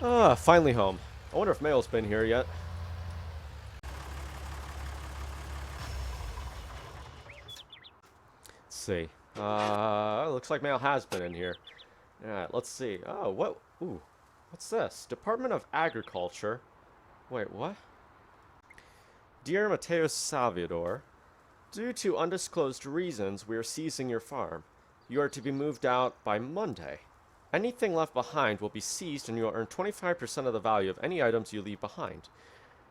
Ah, finally home. I wonder if mail's been here yet. Let's see. Looks like mail has been in here. Alright, let's see. Oh, what? Ooh, what's this? Department of Agriculture. Wait, what? Dear Mateo Salvador, due to undisclosed reasons, we are seizing your farm. You are to be moved out by Monday. Anything left behind will be seized and you will earn 25% of the value of any items you leave behind.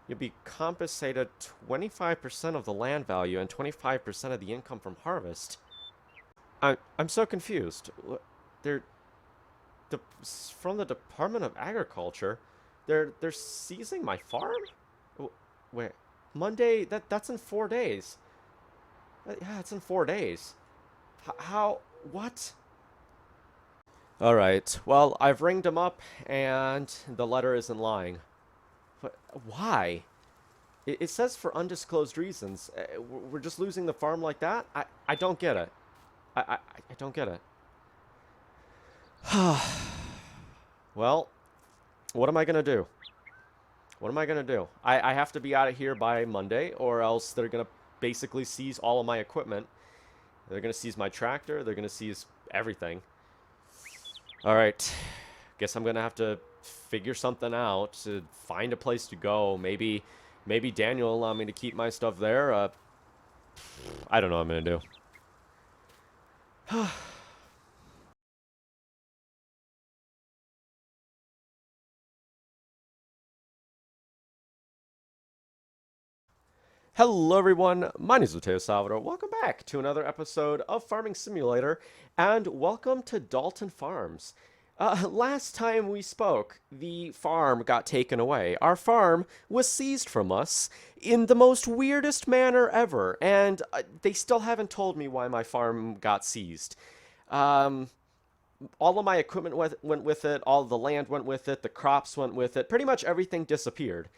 You'll be compensated 25% of the land value and 25% of the income from harvest. I'm so confused. They're from the Department of Agriculture. They're seizing my farm? Wait, Monday? That's in 4 days. Yeah, it's in 4 days. How? What? All right. Well, I've ringed them up, and the letter isn't lying. But why? It says for undisclosed reasons. We're just losing the farm like that? I don't get it. I don't get it. Well, what am I gonna do? What am I gonna do? I have to be out of here by Monday, or else they're gonna basically seize all of my equipment. They're gonna seize my tractor. They're gonna seize everything. All right. Guess I'm gonna have to figure something out to find a place to go. Maybe Daniel will allow me to keep my stuff there. I don't know what I'm gonna do. Hello everyone, my name is Mateo Salvador. Welcome back to another episode of Farming Simulator, and welcome to Dalton Farms. Last time we spoke, the farm got taken away. Our farm was seized from us in the most weirdest manner ever, and they still haven't told me why my farm got seized. All of my equipment went with it, all of the land went with it, the crops went with it, pretty much everything disappeared.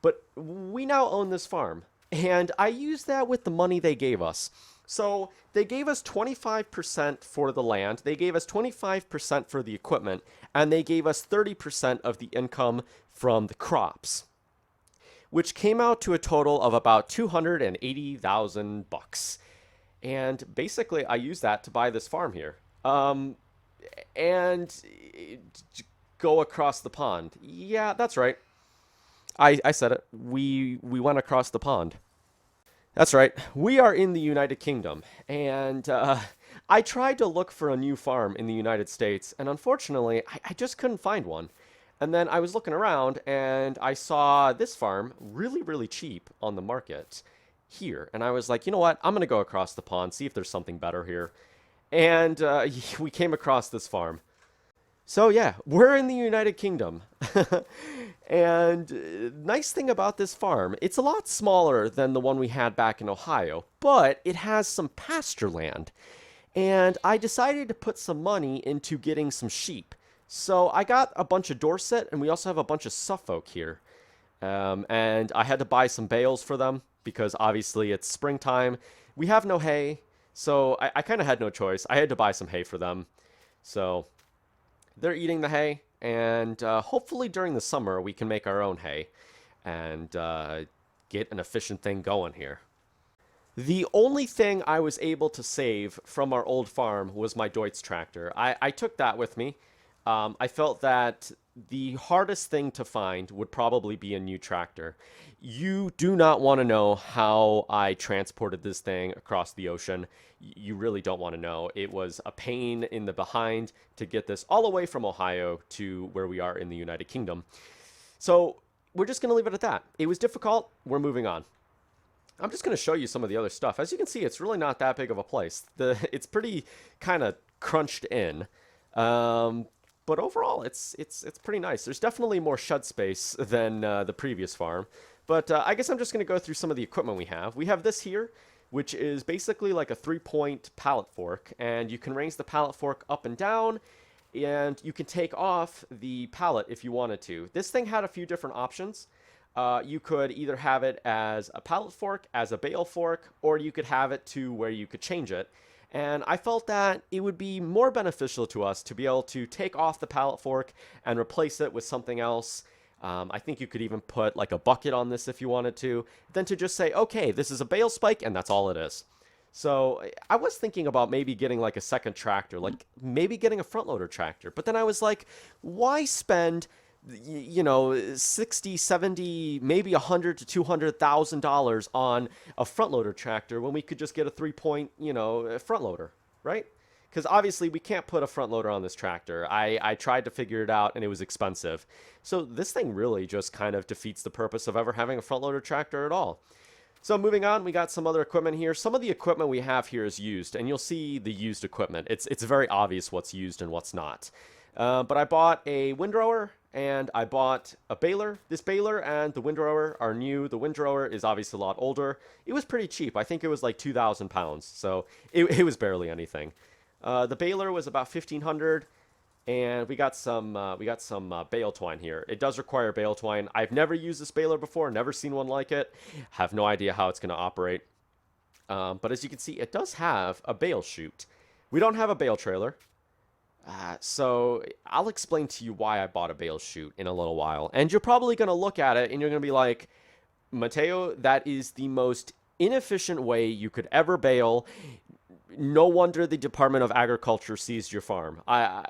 But we now own this farm, and I used that with the money they gave us. So they gave us 25% for the land, they gave us 25% for the equipment, and they gave us 30% of the income from the crops, which came out to a total of about 280,000 bucks. And basically, I used that to buy this farm here. And go across the pond. Yeah, that's right. I said it. We went across the pond. That's right. We are in the United Kingdom, and I tried to look for a new farm in the United States, and unfortunately, I just couldn't find one. And then I was looking around, and I saw this farm really, really cheap on the market here, and I was like, you know what? I'm gonna go across the pond, see if there's something better here. And we came across this farm. So yeah, we're in the United Kingdom. And nice thing about this farm, it's a lot smaller than the one we had back in Ohio, but it has some pasture land. And I decided to put some money into getting some sheep. So I got a bunch of Dorset, and we also have a bunch of Suffolk here. And I had to buy some bales for them because obviously it's springtime. We have no hay, so I kind of had no choice. I had to buy some hay for them. So they're eating the hay, and hopefully during the summer we can make our own hay and get an efficient thing going here. The only thing I was able to save from our old farm was my Deutz tractor. I took that with me. I felt that the hardest thing to find would probably be a new tractor. You do not want to know how I transported this thing across the ocean. You really don't want to know. It was a pain in the behind to get this all the way from Ohio to where we are in the United Kingdom. So we're just going to leave it at that. It was difficult. We're moving on. I'm just going to show you some of the other stuff. As you can see, it's really not that big of a place. It's pretty kind of crunched in. But overall, it's pretty nice. There's definitely more shed space than the previous farm. But I guess I'm just going to go through some of the equipment we have. We have this here, which is basically like a 3-point pallet fork. And you can raise the pallet fork up and down, and you can take off the pallet if you wanted to. This thing had a few different options. You could either have it as a pallet fork, as a bale fork, or you could have it to where you could change it. And I felt that it would be more beneficial to us to be able to take off the pallet fork and replace it with something else. I think you could even put like a bucket on this if you wanted to, than to just say, okay, this is a bale spike and that's all it is. So I was thinking about maybe getting like a second tractor, like maybe getting a front loader tractor. But then I was like, why spend, 60, 70, maybe 100 to $200,000 on a front loader tractor when we could just get a 3-point, front loader, right? Because obviously we can't put a front loader on this tractor. I tried to figure it out and it was expensive. So this thing really just kind of defeats the purpose of ever having a front loader tractor at all. So moving on, we got some other equipment here. Some of the equipment we have here is used, and you'll see the used equipment. It's very obvious what's used and what's not. But I bought a windrower, and I bought a baler. This baler and the windrower are new. The windrower is obviously a lot older. It was pretty cheap. I think it was like 2,000 pounds, so it was barely anything. The baler was about 1,500. And we got some bale twine here. It does require bale twine. I've never used this baler before, never seen one like it. Have no idea how it's going to operate. But as you can see, it does have a bale chute. We don't have a bale trailer. So I'll explain to you why I bought a bale chute in a little while. And you're probably going to look at it and you're going to be like, Mateo, that is the most inefficient way you could ever bale. No wonder the Department of Agriculture seized your farm. Yeah,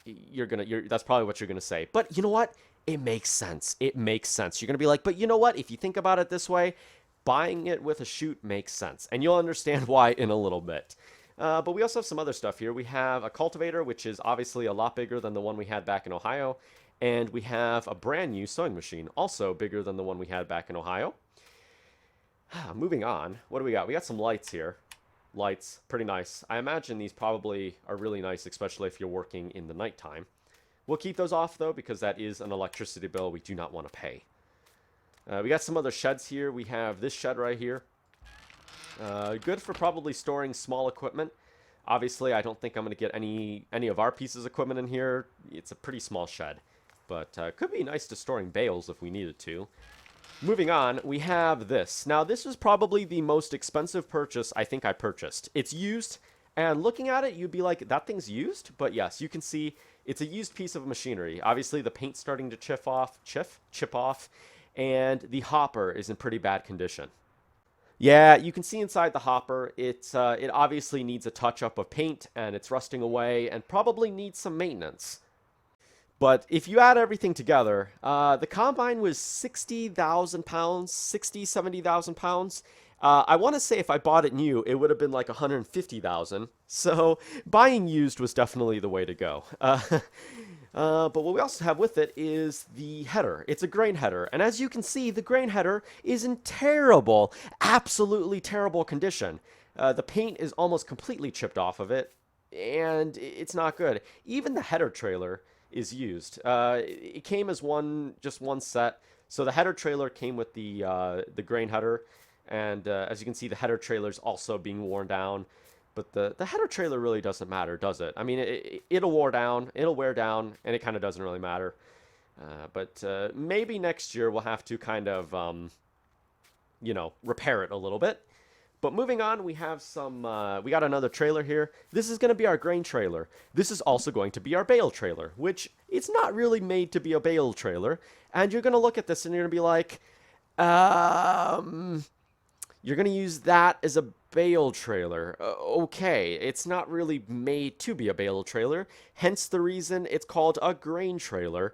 that's probably what you're gonna say. But you know what? It makes sense. It makes sense. You're gonna be like, but you know what? If you think about it this way, buying it with a chute makes sense, and you'll understand why in a little bit. But we also have some other stuff here. We have a cultivator, which is obviously a lot bigger than the one we had back in Ohio, and we have a brand new sewing machine, also bigger than the one we had back in Ohio. Moving on, what do we got? We got some lights here. Lights, pretty nice. I imagine these probably are really nice, especially if you're working in the nighttime. We'll keep those off, though, because that is an electricity bill we do not want to pay. We got some other sheds here. We have this shed right here. Good for probably storing small equipment. Obviously, I don't think I'm going to get any of our pieces of equipment in here. It's a pretty small shed, but could be nice to storing bales if we needed to. Moving on, we have this. Now, this is probably the most expensive purchase I think I purchased. It's used, and looking at it, you'd be like, that thing's used? But yes, you can see it's a used piece of machinery. Obviously, the paint's starting to chip off, and the hopper is in pretty bad condition. Yeah, you can see inside the hopper, it obviously needs a touch-up of paint, and it's rusting away, and probably needs some maintenance. But if you add everything together, the combine was 60,000 pounds, 60, 70,000 pounds. I want to say if I bought it new, it would have been like 150,000. So buying used was definitely the way to go. But what we also have with it is the header. It's a grain header. And as you can see, the grain header is in terrible, absolutely terrible condition. The paint is almost completely chipped off of it, and it's not good. Even the header trailer is used. It came as just one set. So the header trailer came with the grain header, and as you can see, the header trailer is also being worn down. But the header trailer really doesn't matter, does it? I mean, it'll wear down, and it kind of doesn't really matter. But maybe next year we'll have to kind of, repair it a little bit. But moving on, we have we got another trailer here. This is going to be our grain trailer. This is also going to be our bale trailer, which it's not really made to be a bale trailer. And you're going to look at this and you're going to be like, you're going to use that as a bale trailer. Okay, it's not really made to be a bale trailer, hence the reason it's called a grain trailer.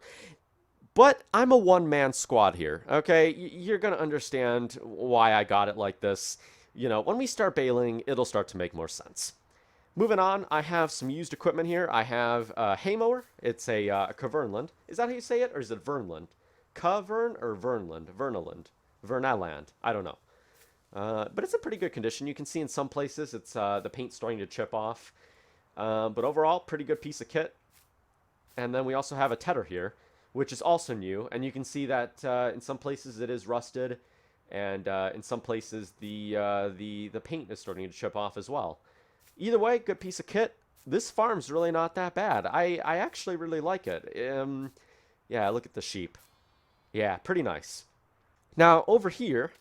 But I'm a one-man squad here, okay? You're going to understand why I got it like this. When we start baling, it'll start to make more sense. Moving on, I have some used equipment here. I have a hay mower. It's a Kavernland. Is that how you say it, or is it Vernland? Kavern or Vernland? Vernaland. I don't know. But it's in pretty good condition. You can see in some places it's the paint's starting to chip off. But overall, pretty good piece of kit. And then we also have a tedder here, which is also new. And you can see that in some places it is rusted. And in some places, the paint is starting to chip off as well. Either way, good piece of kit. This farm's really not that bad. I actually really like it. Yeah, look at the sheep. Yeah, pretty nice. Now, over here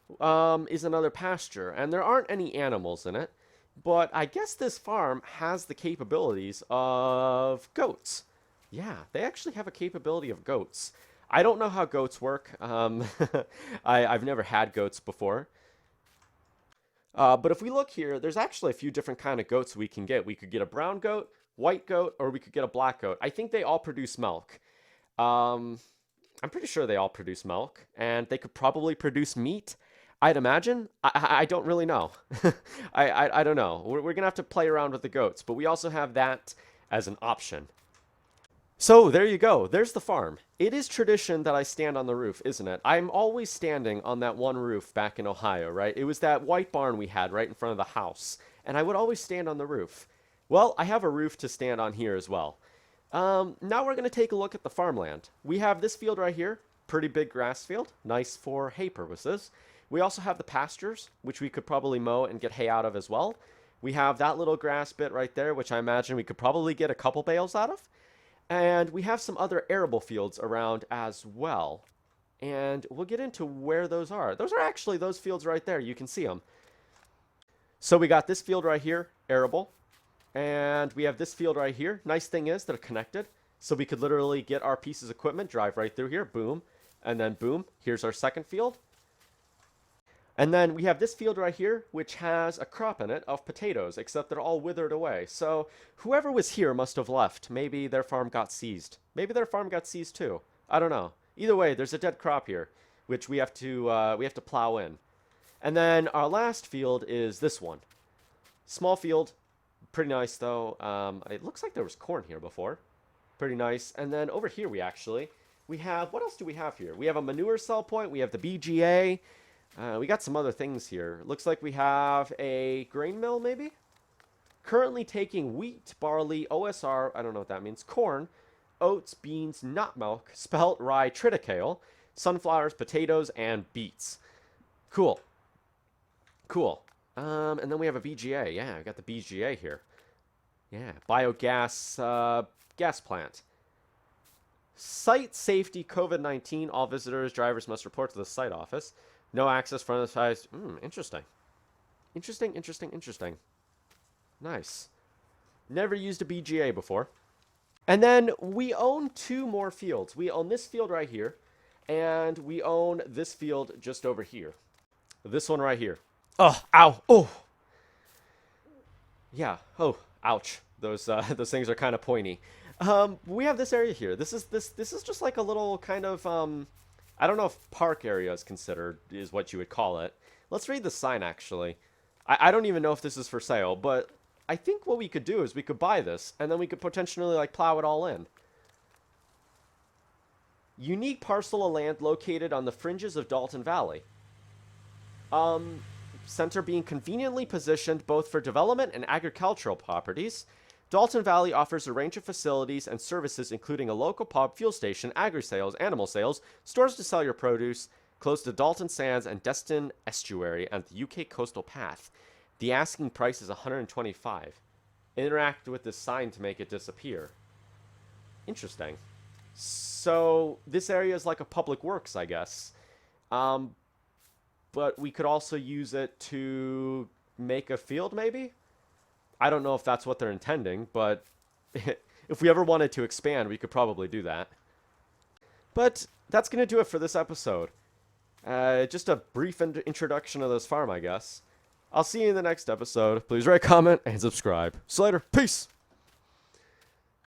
is another pasture, and there aren't any animals in it, But I guess this farm has the capabilities of goats. Yeah, they actually have a capability of goats. I don't know how goats work. I've never had goats before. But if we look here, there's actually a few different kind of goats we can get. We could get a brown goat, white goat, or we could get a black goat. I think they all produce milk. Um, I'm pretty sure they all produce milk, and they could probably produce meat. I'd imagine. I don't really know. I don't know. We're gonna have to play around with the goats, but we also have that as an option. So there you go. There's the farm. It is tradition that I stand on the roof, isn't it? I'm always standing on that one roof back in Ohio, right? It was that white barn we had right in front of the house, and I would always stand on the roof. Well, I have a roof to stand on here as well. Now we're going to take a look at the farmland. We have this field right here, pretty big grass field, nice for hay purposes. We also have the pastures, which we could probably mow and get hay out of as well. We have that little grass bit right there, which I imagine we could probably get a couple bales out of. And we have some other arable fields around as well. And we'll get into where those are. Those are actually those fields right there. You can see them. So we got this field right here, arable. And we have this field right here. Nice thing is they're connected. So we could literally get our pieces of equipment, drive right through here, boom. And then boom, here's our second field. And then we have this field right here, which has a crop in it of potatoes, except they're all withered away. So whoever was here must have left. Maybe their farm got seized. Maybe their farm got seized too. I don't know. Either way, there's a dead crop here, which we have to plow in. And then our last field is this one. Small field, pretty nice though. It looks like there was corn here before. Pretty nice. And then over here we have, what else do we have here? We have a manure cell point. We have the BGA. We got some other things here. Looks like we have a grain mill, maybe? Currently taking wheat, barley, OSR, I don't know what that means, corn, oats, beans, nut milk, spelt, rye, triticale, sunflowers, potatoes, and beets. Cool. Cool. And then we have a BGA. Yeah, we got the BGA here. Yeah, biogas gas plant. Site safety COVID-19. All visitors, drivers must report to the site office. No access front of the size. Interesting. Interesting. Nice. Never used a BGA before. And then we own two more fields. We own this field right here, and we own this field just over here. This one right here. Oh, ow. Oh. Yeah. Oh, ouch. Those things are kind of pointy. We have this area here. This is just like a little kind of I don't know if park area is what you would call it. Let's read the sign, actually. I don't even know if this is for sale, but I think what we could do is we could buy this, and then we could potentially, like, plow it all in. Unique parcel of land located on the fringes of Dalton Valley. Center being conveniently positioned both for development and agricultural properties. Dalton Valley offers a range of facilities and services including a local pub, fuel station, agri-sales, animal sales, stores to sell your produce, close to Dalton Sands and Destin Estuary and the UK Coastal Path. The asking price is $125. Interact with this sign to make it disappear. Interesting. So this area is like a public works, I guess. But we could also use it to make a field, maybe? I don't know if that's what they're intending, but if we ever wanted to expand, we could probably do that. But that's going to do it for this episode. Just a brief introduction of this farm, I guess. I'll see you in the next episode. Please rate, comment, and subscribe. See you later. Peace!